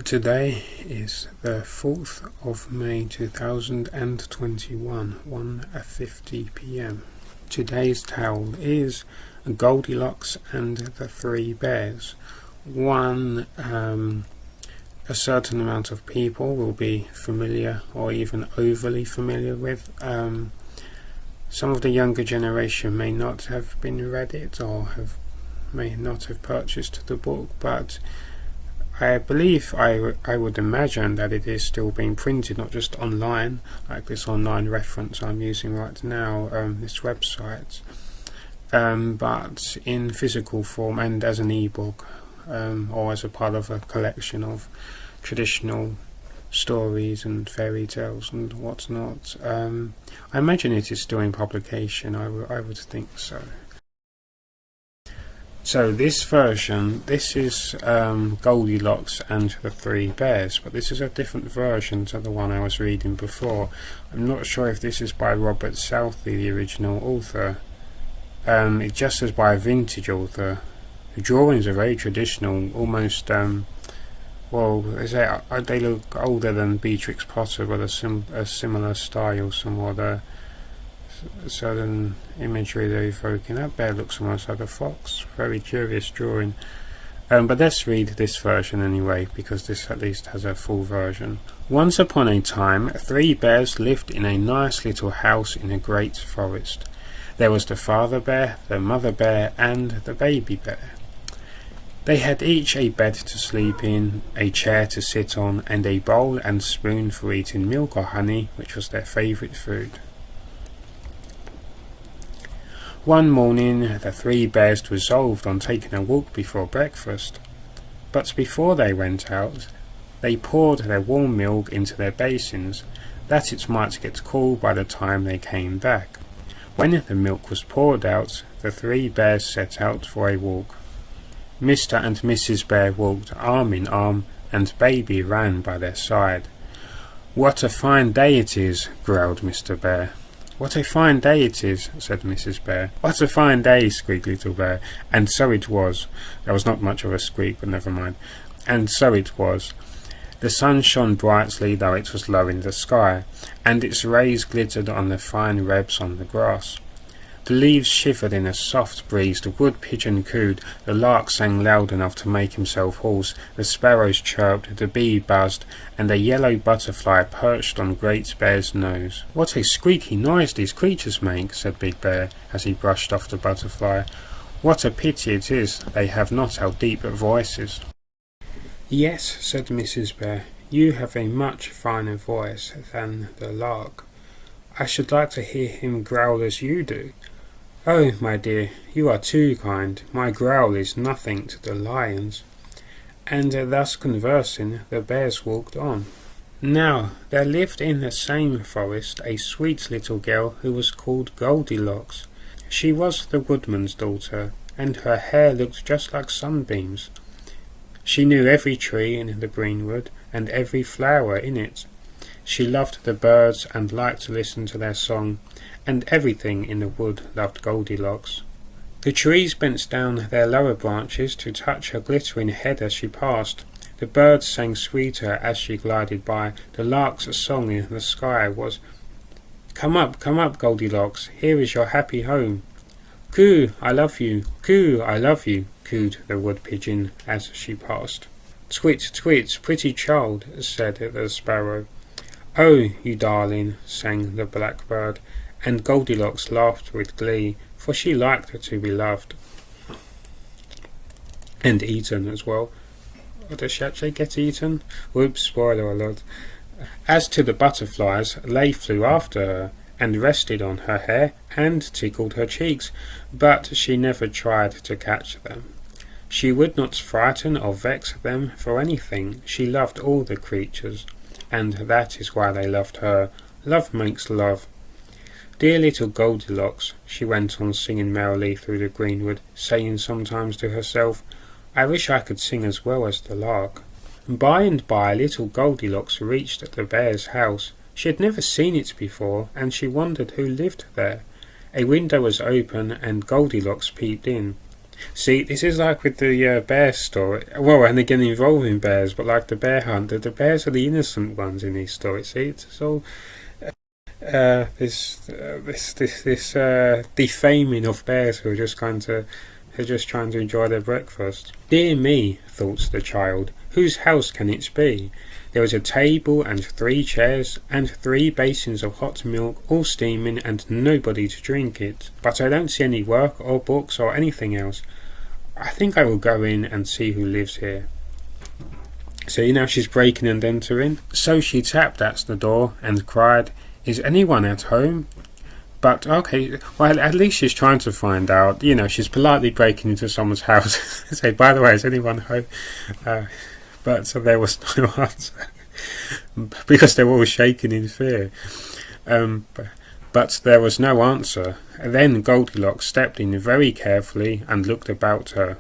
Today is the 4th of May 2021, 1:50 p.m. Today's tale is Goldilocks and the Three Bears. A certain amount of people will be familiar or even overly familiar with. Some of the younger generation may not have read it or may not have purchased the book, but I believe I would imagine that it is still being printed, not just online, like this online reference I'm using right now, this website, but in physical form and as an ebook, or as a part of a collection of traditional stories and fairy tales and whatnot. I imagine it is still in publication. I would think so. So this version, this is Goldilocks and the Three Bears, but this is a different version to the one I was reading before. I'm not sure if this is by Robert Southey, the original author. It just says by a vintage author. The drawings are very traditional, almost, they look older than Beatrix Potter, but a similar style somewhat. Certain imagery they're evoking. That bear looks almost like a fox. Very curious drawing. But let's read this version anyway, because this at least has a full version. Once upon a time, three bears lived in a nice little house in a great forest. There was the father bear, the mother bear, and the baby bear. They had each a bed to sleep in, a chair to sit on, and a bowl and spoon for eating milk or honey, which was their favourite food. One morning the three bears resolved on taking a walk before breakfast, but before they went out, they poured their warm milk into their basins, that it might get cool by the time they came back. When the milk was poured out, the three bears set out for a walk. Mr. and Mrs. Bear walked arm in arm, and Baby ran by their side. "What a fine day it is," growled Mr. Bear. "What a fine day it is," said Mrs. Bear. "What a fine day," squeaked Little Bear. And so it was. There was not much of a squeak, but never mind. And so it was. The sun shone brightly, though it was low in the sky, and its rays glittered on the fine rebs on the grass. The leaves shivered in a soft breeze, the wood pigeon cooed, the lark sang loud enough to make himself hoarse, the sparrows chirped, the bee buzzed, and a yellow butterfly perched on Great Bear's nose. "What a squeaky noise these creatures make," said Big Bear, as he brushed off the butterfly. "What a pity it is they have not our deep voices." "Yes," said Mrs. Bear, "you have a much finer voice than the lark. I should like to hear him growl as you do." "Oh, my dear, you are too kind. My growl is nothing to the lion's." And thus conversing, the bears walked on. Now, there lived in the same forest a sweet little girl who was called Goldilocks. She was the woodman's daughter, and her hair looked just like sunbeams. She knew every tree in the greenwood, and every flower in it. She loved the birds and liked to listen to their song, and everything in the wood loved Goldilocks. The trees bent down their lower branches to touch her glittering head as she passed. The birds sang sweeter as she glided by. The lark's song in the sky was, come up, Goldilocks, here is your happy home." "Coo, I love you, coo, I love you," cooed the wood pigeon as she passed. "Twit, twit, pretty child," said the sparrow. "Oh, you darling," sang the blackbird, and Goldilocks laughed with glee, for she liked to be loved. And eaten as well. Or does she actually get eaten? Whoops, spoiler alert. As to the butterflies, they flew after her, and rested on her hair, and tickled her cheeks, but she never tried to catch them. She would not frighten or vex them for anything. She loved all the creatures, and that is why they loved her. Love makes love. "Dear little Goldilocks," she went on singing merrily through the greenwood, saying sometimes to herself, "I wish I could sing as well as the lark." By and by little Goldilocks reached the bear's house. She had never seen it before, and she wondered who lived there. A window was open, and Goldilocks peeped in. See, this is like with the bear story. Well, and again involving bears, but like the bear hunter, the bears are the innocent ones in these stories. See, it's all this defaming of bears who are just trying to enjoy their breakfast. Dear me, thought the child, whose house can it be? There was a table and 3 chairs and 3 basins of hot milk, all steaming, and nobody to drink it. But I don't see any work or books or anything else. I think I will go in and see who lives here. See, now she's breaking and entering. So she tapped at the door and cried, "Is anyone at home?" But, okay, well, at least she's trying to find out. You know, she's politely breaking into someone's house. Say, by the way, is anyone home? But so there was no answer. Because they were all shaking in fear. But there was no answer. And then Goldilocks stepped in very carefully and looked about her.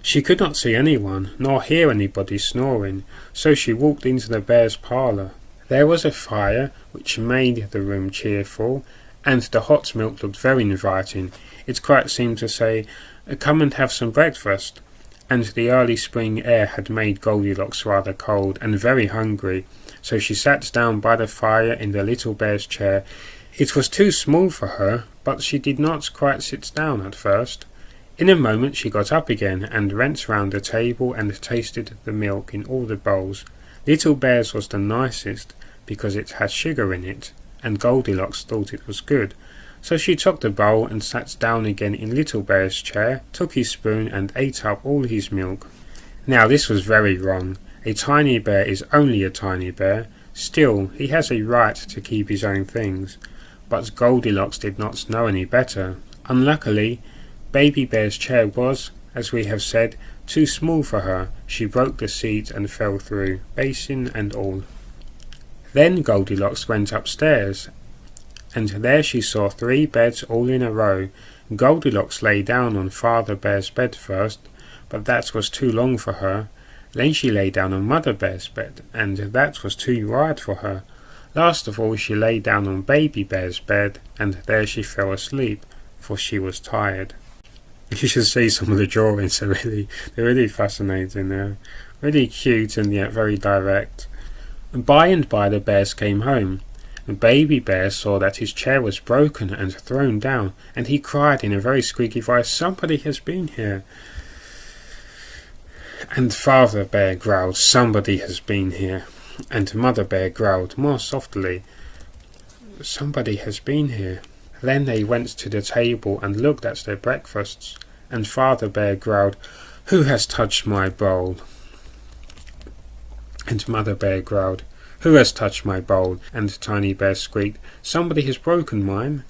She could not see anyone, nor hear anybody snoring, so she walked into the bear's parlour. There was a fire, which made the room cheerful, and the hot milk looked very inviting. It quite seemed to say, "Come and have some breakfast." And the early spring air had made Goldilocks rather cold and very hungry, so she sat down by the fire in the little bear's chair. It was too small for her, but she did not quite sit down at first. In a moment she got up again and went round the table and tasted the milk in all the bowls. Little Bear's was the nicest, because it had sugar in it, and Goldilocks thought it was good. So she took the bowl and sat down again in Little Bear's chair, took his spoon and ate up all his milk. Now this was very wrong. A tiny bear is only a tiny bear. Still, he has a right to keep his own things. But Goldilocks did not know any better. Unluckily, Baby Bear's chair was, as we have said, too small for her. She broke the seat and fell through, basin and all. Then Goldilocks went upstairs, and there she saw 3 beds all in a row. Goldilocks lay down on Father Bear's bed first, but that was too long for her. Then she lay down on Mother Bear's bed, and that was too wide for her. Last of all she lay down on Baby Bear's bed, and there she fell asleep, for she was tired. You should see some of the drawings. They're really fascinating. They're really cute and yet very direct. By and by the bears came home. Baby Bear saw that his chair was broken and thrown down, and he cried in a very squeaky voice, "Somebody has been here." And Father Bear growled, "Somebody has been here." And Mother Bear growled more softly, "Somebody has been here." Then they went to the table and looked at their breakfasts, and Father Bear growled, "Who has touched my bowl?" And Mother Bear growled, "Who has touched my bowl?" And Tiny Bear squeaked, "Somebody has broken mine."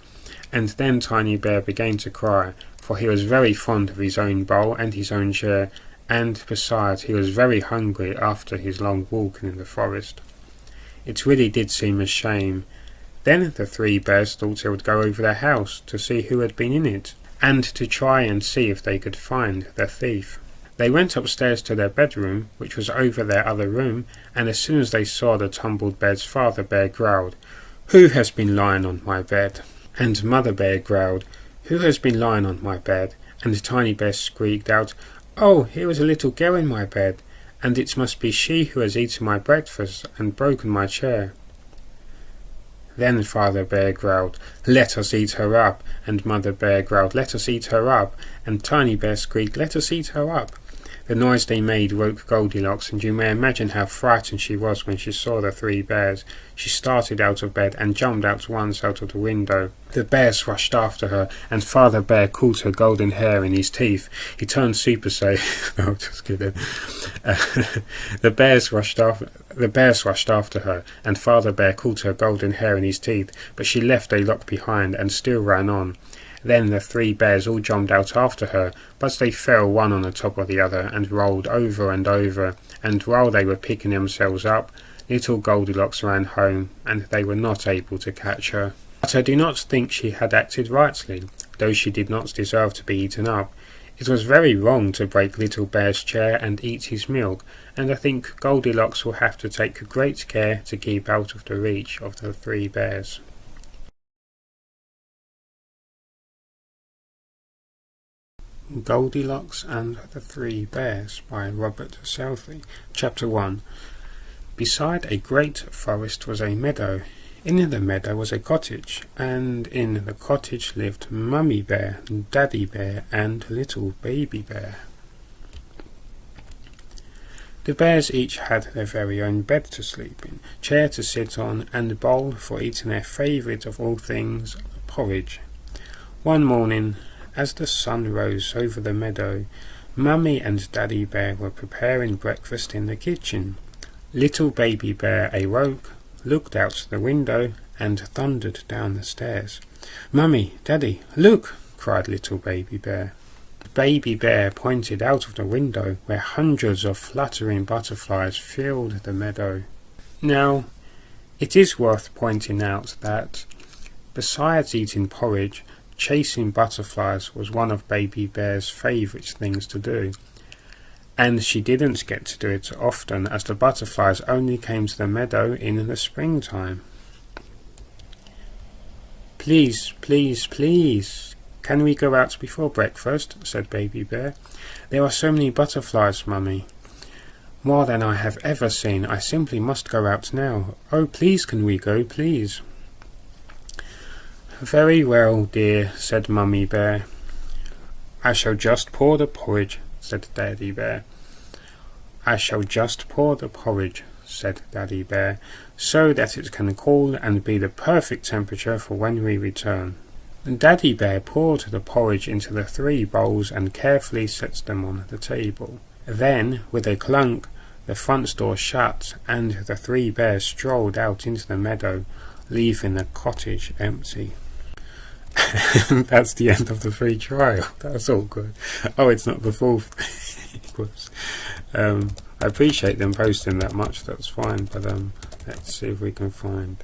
And then Tiny Bear began to cry, for he was very fond of his own bowl and his own chair, and besides he was very hungry after his long walk in the forest. It really did seem a shame. Then the 3 bears thought they would go over their house to see who had been in it, and to try and see if they could find their thief. They went upstairs to their bedroom, which was over their other room, and as soon as they saw the tumbled beds, Father Bear growled, "Who has been lying on my bed?" And Mother Bear growled, "Who has been lying on my bed?" And Tiny Bear squeaked out, "Oh, here is a little girl in my bed, and it must be she who has eaten my breakfast and broken my chair." Then Father Bear growled, "Let us eat her up," and Mother Bear growled, "Let us eat her up," and Tiny Bear squeaked, "Let us eat her up." The noise they made woke Goldilocks, and you may imagine how frightened she was when she saw the 3 bears. She started out of bed and jumped out once out of the window. The bears rushed after her, and Father Bear caught her golden hair in his teeth. He turned Super Saiyan. No, just kidding. The bears rushed after her, and Father Bear caught her golden hair in his teeth, but she left a lock behind and still ran on. Then the 3 bears all jumped out after her, but they fell one on the top of the other and rolled over and over, and while they were picking themselves up, little Goldilocks ran home, and they were not able to catch her. But I do not think she had acted rightly, though she did not deserve to be eaten up. It was very wrong to break Little Bear's chair and eat his milk, and I think Goldilocks will have to take great care to keep out of the reach of the 3 bears. Goldilocks and the Three Bears by Robert Southey. Chapter 1. Beside a great forest was a meadow. In the meadow was a cottage, and in the cottage lived Mummy Bear, Daddy Bear, and Little Baby Bear. The bears each had their very own bed to sleep in, chair to sit on, and bowl for eating their favourite of all things, porridge. One morning, as the sun rose over the meadow, Mummy and Daddy Bear were preparing breakfast in the kitchen. Little Baby Bear awoke, looked out the window, and thundered down the stairs. "Mummy, Daddy, look!" cried Little Baby Bear. Baby Bear pointed out of the window, where hundreds of fluttering butterflies filled the meadow. Now, it is worth pointing out that, besides eating porridge, chasing butterflies was one of Baby Bear's favourite things to do, and she didn't get to do it often, as the butterflies only came to the meadow in the springtime. "Please, please, please, can we go out before breakfast?" said Baby Bear. "There are so many butterflies, Mummy. More than I have ever seen. I simply must go out now. Oh, please, can we go, please?" "Very well, dear," said Mummy Bear. "I shall just pour the porridge," said Daddy Bear. "I shall just pour the porridge," said Daddy Bear, "so that it can cool and be the perfect temperature for when we return." Daddy Bear poured the porridge into the 3 bowls and carefully set them on the table. Then, with a clunk, the front door shut, and the 3 bears strolled out into the meadow, leaving the cottage empty. That's the end of the free trial. That's all good. Oh, it's not the 4th. Whoops. I appreciate them posting that much. That's fine, but let's see if we can find